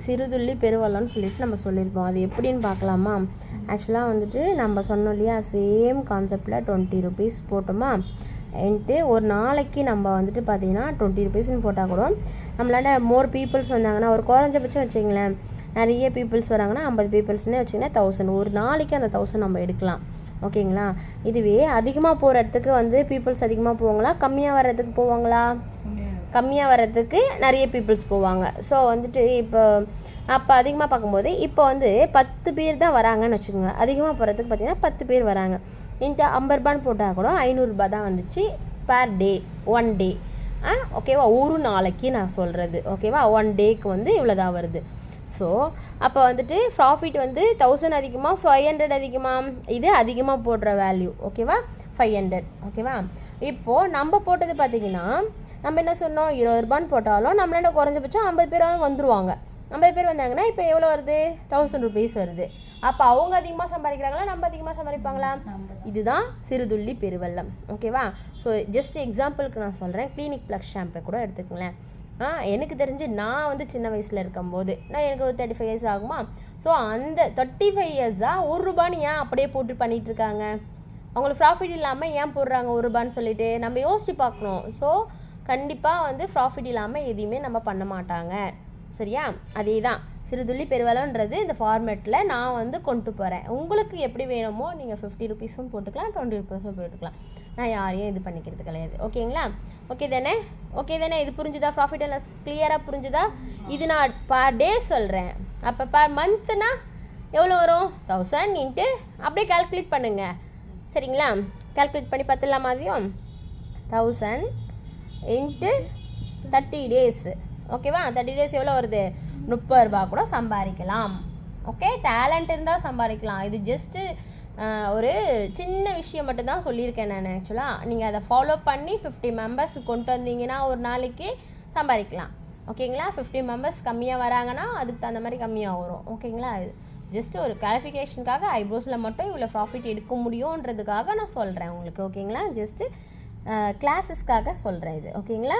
சிறுதுள்ளி பெருவெள்ளம்னு சொல்லிட்டு நம்ம சொல்லியிருப்போம். அது எப்படின்னு பார்க்கலாமா? ஆக்சுவலாக வந்துட்டு நம்ம சொன்னோம் இல்லையா, சேம் கான்செப்டில் 20 ருபீஸ் போட்டோமா, ஒரு நாளைக்கு நம்ம வந்துட்டு பார்த்திங்கன்னா 20 ருபீஸ்ன்னு போட்டால் கூட நம்மளால மோர் பீப்புள்ஸ் வந்தாங்கன்னா, ஒரு குறைஞ்சபட்சம் வச்சிங்களேன், நிறைய பீப்புள்ஸ் வராங்கன்னா 50 பீப்புள்ஸ்னே வச்சிங்கன்னா 1000, ஒரு நாளைக்கு அந்த 1000 நம்ம எடுக்கலாம். ஓகேங்களா? இதுவே அதிகமாக போகிற இடத்துக்கு வந்து பீப்புள்ஸ் அதிகமாக போவாங்களா, கம்மியாக வர்றதுக்கு போவாங்களா? கம்மியாக வர்றதுக்கு நிறைய பீப்புள்ஸ் போவாங்க. ஸோ வந்துட்டு அப்போ அதிகமாக பார்க்கும்போது இப்போ வந்து 10 பேர் தான் வராங்கன்னு வச்சுக்கோங்க. அதிகமாக போகிறதுக்கு பார்த்திங்கன்னா 10 பேர் வராங்க. இன்ட்டு 50 ரூபான்னு போட்டால் கூட 500 ரூபா தான் வந்துச்சு பர் டே, 1 டே. ஓகேவா? ஒரு நாளைக்கு நான் சொல்கிறது. ஓகேவா? 1 டேக்கு வந்து இவ்வளோ தான் வருது. ஸோ அப்போ வந்துட்டு ப்ராஃபிட் வந்து 1000 அதிகமாக 500 அதிகமாக, இது அதிகமாக போடுற வேல்யூ. ஓகேவா? 500. ஓகேவா? இப்போது நம்ம போட்டது பார்த்திங்கன்னா நம்ம என்ன சொன்னோம், 20 ரூபான்னு போட்டாலும் நம்மளால குறைஞ்சபட்சம் 50 பேர் வந்துருவாங்க. 50 பேர் வந்தாங்கன்னா இப்போ எவ்வளோ வருது? 1000 ருபீஸ் வருது. அப்போ அவங்க அதிகமாக சம்பாதிக்கிறாங்களா, நம்ம அதிகமாக சம்பாதிப்பாங்களா? இதுதான் சிறுதுள்ளி பெருவெள்ளம். ஓகேவா? ஸோ ஜஸ்ட் எக்ஸாம்பிளுக்கு நான் சொல்கிறேன். கிளினிக் ப்ளஸ் ஷாம்பு கூட எடுத்துக்கங்களேன். எனக்கு தெரிஞ்சு நான் வந்து சின்ன வயசில் இருக்கும்போது, எனக்கு ஒரு 35 இயர்ஸ் ஆகுமா. ஸோ அந்த 35 இயர்ஸாக 1 ரூபான்னு ஏன் அப்படியே போட்டு பண்ணிகிட்டு இருக்காங்க? அவங்களுக்கு ப்ராஃபிட் இல்லாமல் ஏன் போடுறாங்க 1 ரூபான்னு சொல்லிட்டு நம்ம யோசிச்சு பார்க்கணும். ஸோ கண்டிப்பாக வந்து ப்ராஃபிட் இல்லாமல் எதையுமே நம்ம பண்ண மாட்டாங்க. சரியா? அதே தான் சிறுதுள்ளி பெருவெள்ளம்ன்றது இந்த ஃபார்மேட்டில் நான் வந்து கொண்டு போகிறேன். உங்களுக்கு எப்படி வேணுமோ நீங்கள் 50 ருபீஸும் போட்டுக்கலாம், 20 ருபீஸும் போட்டுக்கலாம். நான் யாரையும் இது பண்ணிக்கிறது கிடையாது. ஓகேங்களா? ஓகே தானே? இது புரிஞ்சுதா? ப்ராஃபிட் எல்லாம் கிளியராக புரிஞ்சுதா? இது நான் பர் டே சொல்கிறேன். அப்போ பர் மந்த்னா எவ்வளோ வரும்? 1000 இன்ட்டு அப்படியே கால்குலேட் பண்ணுங்கள். சரிங்களா? கால்குலேட் பண்ணி பார்த்துடலாம். மாதிரியும் 1000 இன்ட்டு 30 டேஸ். ஓகேவா? 30 டேஸ் எவ்வளோ வருது? 30 ரூபா கூட சம்பாதிக்கலாம். ஓகே, டேலண்ட் இருந்தால் சம்பாதிக்கலாம். இது ஜஸ்ட்டு ஒரு சின்ன விஷயம் மட்டும்தான் சொல்லியிருக்கேன் நான். ஆக்சுவலாக நீங்கள் அதை ஃபாலோ பண்ணி 50 மெம்பர்ஸ் கொண்டு வந்தீங்கன்னா ஒரு நாளைக்கு சம்பாதிக்கலாம். ஓகேங்களா? 50 மெம்பர்ஸ் கம்மியாக வராங்கன்னா அதுக்கு தகுந்த மாதிரி கம்மியாக வரும். ஓகேங்களா? ஜஸ்ட்டு ஒரு கிளாரிஃபிகேஷனுக்காக ஐப்ரோஸில் மட்டும் இவ்வளோ ப்ராஃபிட் எடுக்க முடியுன்றதுக்காக நான் சொல்கிறேன் உங்களுக்கு. ஓகேங்களா? ஜஸ்ட்டு கிளாஸஸ்க்காக சொல்கிறேன் இது. ஓகேங்களா?